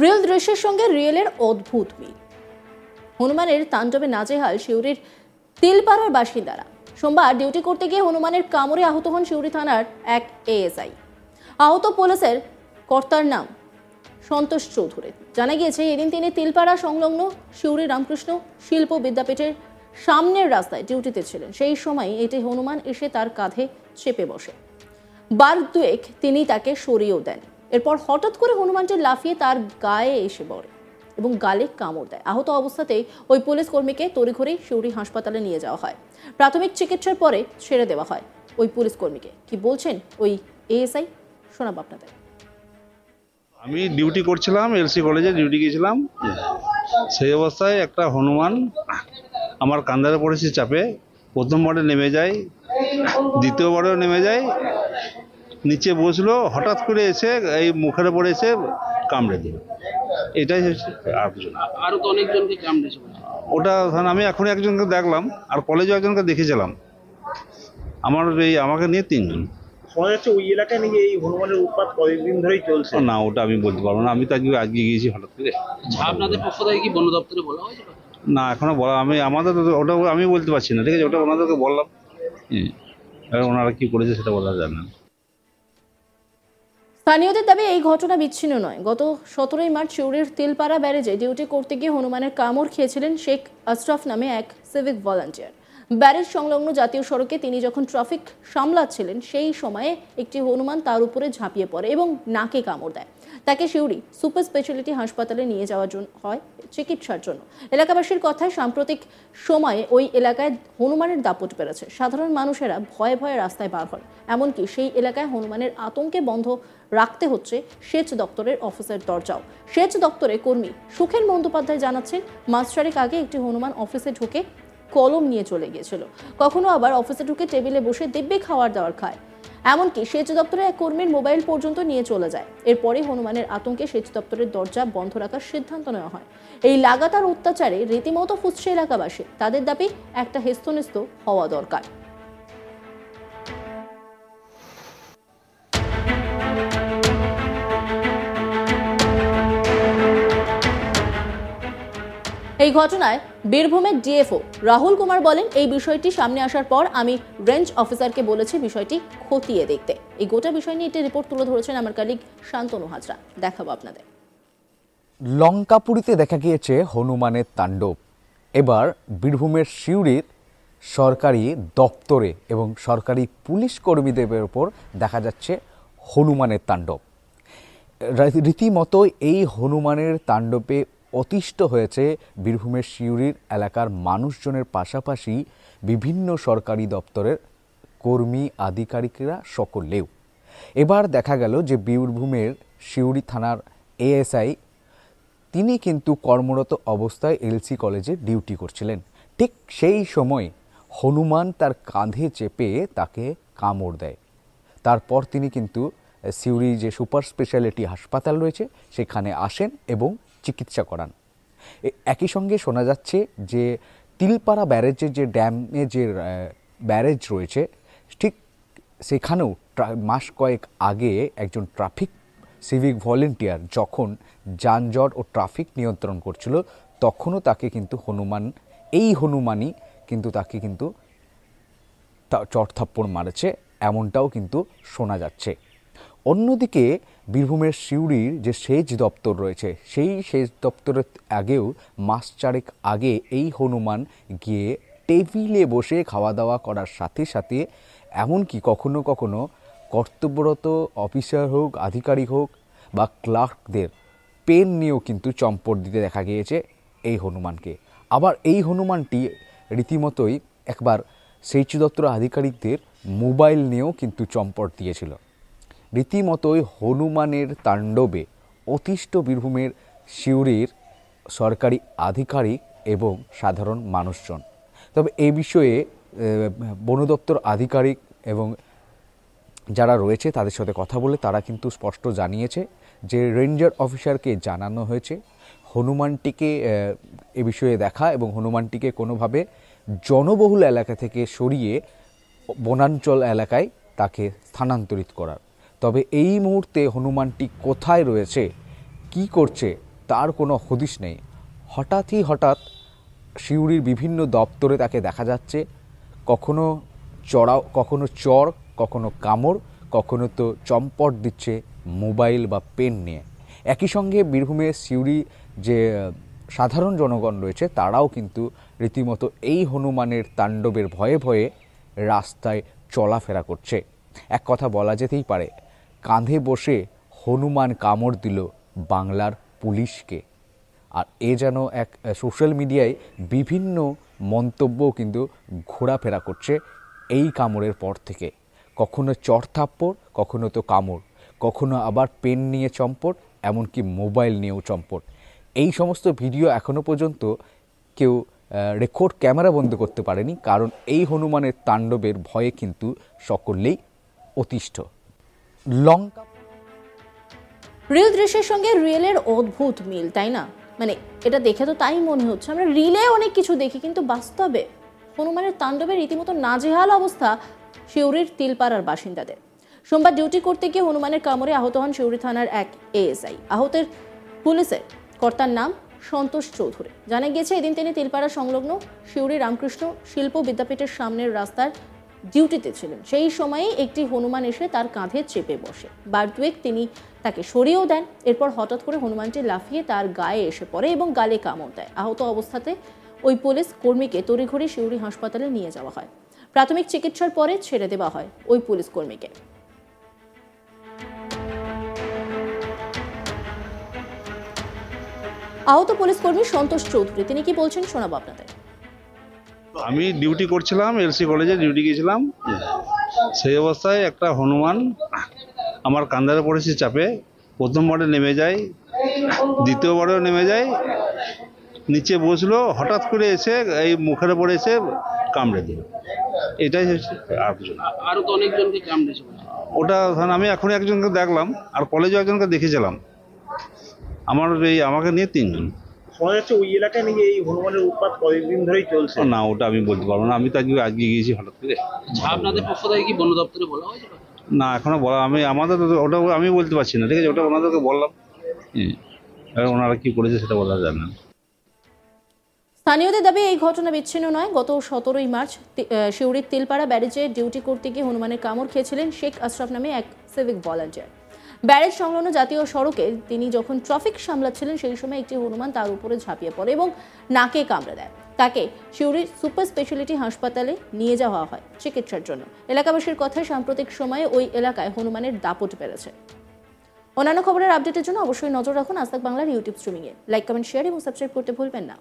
Real দৃশ্যের সঙ্গে রিয়েলের অদ্ভুত মিল। হনুমানের তাণ্ডবে নাজেহাল সিউড়ির তিলপাড়ার বাসিন্দারা। সোমবার ডিউটি করতে গিয়ে হনুমানের কামড়ে আহত হন সিউড়ি থানার এক এএসআই। আহত পুলিশের কর্তার নাম সন্তোষ চৌধুরী। জানা গিয়েছে, এদিন তিনি তিলপাড়া সংলগ্ন সিউড়ি রামকৃষ্ণ শিল্প বিদ্যাপীঠের সামনের রাস্তায় ডিউটিতে ছিলেন। সেই সময় এটি হনুমান এসে তার কাঁধে চেপে বসে। বার দুয়েক তিনি তাকে সরিয়েও দেন। এরপর হঠাৎ করে হনুমানটি লাফিয়ে তার গায়ে এসে পড়ে এবং গালে কামড় দেয়। আহত অবস্থাতেই ওই পুলিশ কর্মীকে তড়িঘড়ি সিউড়ি হাসপাতালে নিয়ে যাওয়া হয়। প্রাথমিক চিকিৎসার পরে ছেড়ে দেওয়া হয় ওই পুলিশ কর্মীকে। কি বলছেন ওই এএসআই, শোনাব আপনাদের। আমি ডিউটি করছিলাম, এলসি কলেজে ডিউটি গিয়েছিলাম। সেই অবস্থায় একটা হনুমান আমার কান্দারে পড়েছে চাপে। প্রথমবারে নেমে যায়, দ্বিতীয়বারেও নেমে যায়, নিচে বসলো, হঠাৎ করে এসে এই মুখের উপরে এসে কামড়ে দিল। এটাই হচ্ছে। আর কিছু না। আরো তো অনেকজনকে কামড়েছে। ওটা আমি এখন একজনকে দেখলাম, আর কলেজে একজনকে দেখেছিলাম। আমাকে নিয়ে 3 জন। শোনা যাচ্ছে ওই এলাকায় নাকি এই হনুমানের উৎপাত কয়েকদিন ধরেই চলছে। না, ওটা আমি বলতে পারবো না। আমি তো আজকে গিয়েছি হঠাৎ করে। আপনাদের পক্ষ থেকে কি বন দপ্তরে বলা হয়েছে? না, এখনো বলা ওটা আমি বলতে পারছি না। ঠিক আছে, ওটা ওনাদেরকে বললাম। ওনারা কি করেছে সেটা বলা যায় না। স্থানীয়দের দাবি, এই ঘটনা বিচ্ছিন্ন নয়। গত 17 মার্চ সিউড়ির তিলপাড়া ব্যারেজে ডিউটি করতে গিয়ে হনুমানের কামড় খেয়েছিলেন শেখ আশরাফ নামে এক সিভিক ভলান্টিয়ার। ব্যারেজ সংলগ্ন জাতীয় সড়কে তিনি যখন ট্রাফিক সামলাচ্ছিলেন, সেই সময়ে একটি হনুমান তার উপরে ঝাঁপিয়ে পড়ে এবং নাকে কামড় দেয়। তাকে সিউড়ি সুপার স্পেশালিটি হাসপাতালে নিয়ে যাওয়ার জন্য হয় চিকিৎসার জন্য। এলাকাবাসীর কথায় সাম্প্রতিক সময়ে ওই এলাকায় হনুমানের দাপট বেড়েছে। সাধারণ মানুষেরা ভয়ে ভয়ে রাস্তায় বার হন। এমনকি সেই এলাকায় হনুমানের আতঙ্কে বন্ধ রাখতে হচ্ছে সেচ দপ্তরের অফিসের দরজাও। সেচ দপ্তরে কর্মী সুখেন বন্দ্যোপাধ্যায় জানাচ্ছেন, মাস 4 আগে একটি হনুমান অফিসে ঢুকে কলম নিয়ে চলে গিয়েছিল। কখনো আবার অফিসে ঢুকে টেবিলে বসে দিব্যি খাওয়ার দাওয়ার খায়। এমনকি সেচ দপ্তরের এক কর্মীর মোবাইল পর্যন্ত নিয়ে চলে যায়। এরপরে হনুমানের আতঙ্কে সেচ দপ্তরের দরজা বন্ধ রাখার সিদ্ধান্ত নেওয়া হয়। এই লাগাতার অত্যাচারে রীতিমতো ফুঁসছে এলাকাবাসী। তাদের দাবি, একটা হেস্তনেস্ত হওয়া দরকার। এই ঘটনায় বীরভূমের ডিএফও রাহুল কুমার বলেন, এই বিষয়টি সামনে আসার পর আমি রেঞ্জ অফিসারকে বলেছি বিষয়টি খতিয়ে দেখতে। এই গোটা বিষয় নিয়ে একটি রিপোর্ট তুলে ধরেছেন আমার কলিগ শান্তনু হাজরা। দেখাবো আপনাদের। লঙ্কাপুরীতে দেখা গিয়েছে হনুমানের তাণ্ডব। এবার বীরভূমের সিউড়ির সরকারি দপ্তরে এবং সরকারি পুলিশ কর্মীদের উপর দেখা যাচ্ছে হনুমানের তাণ্ডব। রীতিমতো এই হনুমানের তাণ্ডবে অতিষ্ঠ হয়েছে বীরভূমের সিউড়ির এলাকার মানুষজনের পাশাপাশি বিভিন্ন সরকারি দপ্তরের কর্মী আধিকারিকরা সকলেও। এবার দেখা গেল যে বীরভূমের সিউড়ি থানার এএসআই তিনি কিন্তু কর্মরত অবস্থায় এলসি কলেজে ডিউটি করছিলেন। ঠিক সেই সময় হনুমান তার কাঁধে চেপে তাকে কামড় দেয়। তারপর তিনি কিন্তু সিউড়ি যে সুপার স্পেশালিটি হাসপাতাল রয়েছে সেখানে আসেন এবং চিকিৎসা করান। একই সঙ্গে শোনা যাচ্ছে যে তিলপাড়া ব্যারেজের যে ড্যামে যে ব্যারেজ রয়েছে, ঠিক সেখানেও মাস কয়েক আগে একজন ট্রাফিক সিভিক ভলেন্টিয়ার যখন যানজট ও ট্রাফিক নিয়ন্ত্রণ করছিল, তখনও তাকে কিন্তু এই হনুমানই কিন্তু তাকে কিন্তু চড়থাপ্পড় মারেছে, এমনটাও কিন্তু শোনা যাচ্ছে। অন্যদিকে বীরভূমের সিউড়ির যে সেচ দপ্তর রয়েছে, সেই সেচ দপ্তরের আগেও মাস 4 আগে এই হনুমান গিয়ে টেবিলে বসে খাওয়া দাওয়া করার সাথে সাথে এমনকি কখনো কখনো কর্তব্যরত অফিসার হোক, আধিকারিক হোক বা ক্লার্কদের পেন নিয়েও কিন্তু চম্পট দিতে দেখা গিয়েছে এই হনুমানকে। আবার এই হনুমানটি রীতিমতোই একবার সেচ দপ্তর আধিকারিকদের মোবাইল নিয়েও কিন্তু চম্পট দিয়েছিল। রীতিমতোই হনুমানের তাণ্ডবে অতিষ্ঠ বীরভূমের সিউড়ির সরকারি আধিকারিক এবং সাধারণ মানুষজন। তবে এই বিষয়ে বন দপ্তর আধিকারিক এবং যারা রয়েছে তাদের সাথে কথা বলে তারা কিন্তু স্পষ্ট জানিয়েছে যে রেঞ্জার অফিসারকে জানানো হয়েছে হনুমানটিকে এ বিষয়ে দেখা এবং হনুমানটিকে কোনোভাবে জনবহুল এলাকা থেকে সরিয়ে বনাঞ্চল এলাকায় তাকে স্থানান্তরিত করার। তবে এই মুহূর্তে হনুমানটি কোথায় রয়েছে, কি করছে তার কোনো হদিশ নেই। হঠাৎ সিউড়ির বিভিন্ন দপ্তরে তাকে দেখা যাচ্ছে, কখনো কখনো চর, কখনো কামড়, কখনো তো চম্পট দিচ্ছে মোবাইল বা পেন নিয়ে। একই সঙ্গে বীরভূমের সিউড়ি যে সাধারণ জনগণ রয়েছে তারাও কিন্তু রীতিমতো এই হনুমানের তাণ্ডবের ভয়ে ভয়ে রাস্তায় চলাফেরা করছে। এক কথা বলা যেতেই পারে, কাঁধে বসে হনুমান কামড় দিল বাংলার পুলিশকে। আর এ যেন এক সোশ্যাল মিডিয়ায় বিভিন্ন মন্তব্যও কিন্তু ঘোরাফেরা করছে এই কামড়ের পর থেকে। কখনো চড়থাপ্পড়, কখনো তো কামড়, কখনো আবার পেন নিয়ে চম্পট, এমনকি মোবাইল নিয়েও চম্পট। এই সমস্ত ভিডিও এখনও পর্যন্ত কেউ রেকর্ড ক্যামেরা বন্ধ করতে পারেনি, কারণ এই হনুমানের তাণ্ডবের ভয়ে কিন্তু সকলেই অতিষ্ঠ। লঙ্কা রিল দৃশ্যের সঙ্গে রিয়েলের অদ্ভুত মিল, তাই না? মানে এটা দেখে তো তাই মনে হচ্ছে। আমরা রিলে অনেক কিছু দেখি, কিন্তু বাস্তবে হনুমানের তাণ্ডবের রীতিমতো নাজেহাল অবস্থা সিউড়ির তিলপাড়ার বাসিন্দাদের। সোমবার ডিউটি করতে গিয়ে হনুমানের কামড়ে আহত হন সিউড়ি থানার এক এএসআই। আহতের পুলিশের কর্তার নাম সন্তোষ চৌধুরী। জানা গিয়েছে, এদিন তিনি তিলপাড়া সংলগ্ন সিউড়ি রামকৃষ্ণ শিল্প বিদ্যাপীঠের সামনের রাস্তার ডিউটিতে ছিলেন। সেই সময়ে একটি হনুমান এসে তার কাঁধে চেপে বসে। বার দুয়েক তিনি তাকে সরিয়েও দেন। এরপর হঠাৎ করে হনুমানটি লাফিয়ে তার গায়ে এসে পড়ে এবং গালে কামড় দেয়। আহত অবস্থাতে ওই পুলিশ কর্মীকে তড়িঘড়ি সিউড়ি হাসপাতালে নিয়ে যাওয়া হয়। প্রাথমিক চিকিৎসার পরে ছেড়ে দেওয়া হয় ওই পুলিশ কর্মীকে। আহত পুলিশ কর্মী সন্তোষ চৌধুরী তিনি কি বলছেন শোনাবো আপনাদের। আমি ডিউটি করছিলাম, এলসি কলেজে ডিউটি গিয়েছিলাম। সেই অবস্থায় একটা হনুমান আমার কান্দারে পড়েছে চাপে। প্রথমবারে নেমে যায়, দ্বিতীয়বারেও নেমে যায়, নিচে বসলো, হঠাৎ করে এসে এই মুখের উপরে এসে কামড়ে দিল। এটাই হচ্ছে, আর কিছু না। আরো তো অনেকজনকে কামড়েছে বলছে। ওটা ধরেন আমি এখন একজনকে দেখলাম, আর কলেজে একজনকে দেখেছিলাম। আমাকে নিয়ে 3 জন। শোনা যাচ্ছে ওই এলাকায় নাকি এই হনুমানের উৎপাত কয়েকদিন ধরেই চলছে। না, ওটা আমি বলতে পারবো না, আমি তো আজকে গিয়েছি হঠাৎ করে। আপনাদের পক্ষ থেকে কি বন দপ্তরে বলা হয়েছিল? না, এখনো বলা আমাদের তো ওটা আমি বলতে পারছি না, ঠিক আছে? ওটা ওনাদেরকে বললাম, এবার ওনারা কি করেছে সেটা বলা যায় না। স্থানীয়দের দাবি, এই ঘটনা বিচ্ছিন্ন নয়। গত 17ই মার্চ সিউড়ির তিলপাড়া ব্যারেজে ডিউটি করতে গিয়ে হনুমানের কামড় খেয়েছিলেন শেখ আশরাফ নামে এক সিভিক ভলান্টিয়ার। ব্যারেজ সংলগ্ন জাতীয় সড়কে তিনি যখন ট্রাফিক সামলাচ্ছিলেন সেই সময় একটি হনুমান তার উপরে ঝাঁপিয়ে পড়ে এবং নাকে কামড়ে দেয়। তাকে সিউড়ির সুপার স্পেশালিটি হাসপাতালে নিয়ে যাওয়া হয় চিকিৎসার জন্য। এলাকাবাসীর কথায় সাম্প্রতিক সময়ে ওই এলাকায় হনুমানের দাপট বেড়েছে। অন্যান্য খবরের আপডেটের জন্য অবশ্যই নজর রাখুন আজ তাক বাংলার ইউটিউব স্ট্রিমিংয়ে। লাইক, কমেন্ট, শেয়ার এবং সাবস্ক্রাইব করতে ভুলবেন না।